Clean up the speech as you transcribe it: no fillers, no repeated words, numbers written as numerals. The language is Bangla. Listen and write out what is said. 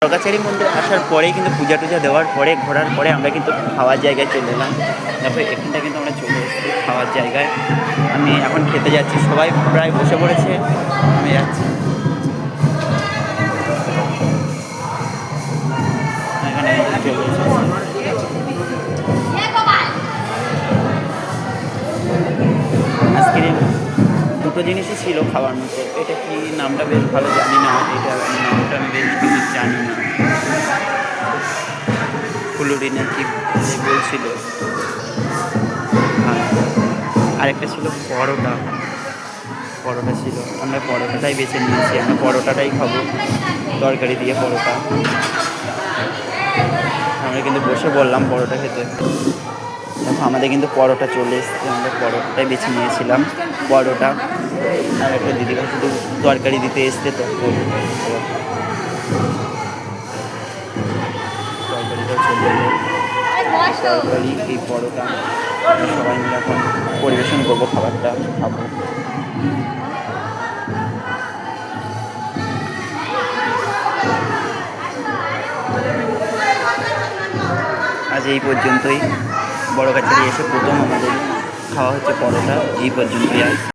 বড়গাছারি মন্দিরে আসার পরেই কিন্তু পূজা টুজা দেওয়ার পরে ঘোরার পরে আমরা কিন্তু খাওয়ার জায়গায় চলে এলাম। তারপরে এখানটা কিন্তু আমরা চলে এসেছি খাওয়ার জায়গায়। আমি এখন খেতে যাচ্ছি, সবাই প্রায় বসে পড়েছে, আমি যাচ্ছি। এখানে চলে এসেছি। আইসক্রিম দুটো জিনিসই ছিল খাওয়ার মতো। এটা কি নামটা বেশ ভালো জানি না, এটা নামটা আমি বেশ কিছু জানি না। ফুলুরি না কি বলছিল। আরেকটা ছিল পরোটা, পরোটা ছিল। আমরা পরোটাটাই বেছে নিয়েছি, আমরা পরোটাটাই খাবো, তরকারি দিয়ে পরোটা। আমরা কিন্তু বসে বললাম পরোটা খেতে। দেখো আমাদের কিন্তু পরোটা চলে এসছে, আমরা পরোটাটাই বেছে নিয়েছিলাম, পরোটা। আর একটা দিদিরা শুধু তরকারি দিতে এসছে, তো তরকারিটাও চলে এলো। তরকারি এই পরোটা সবাই মিলে এখন পরিবেশন করবো, খাবারটা খাবো। আজ এই পর্যন্তই। বড়গাছারি এসে প্রথম আমাদের খাওয়া হচ্ছে পরোটা, এই পর্যন্তই আজ।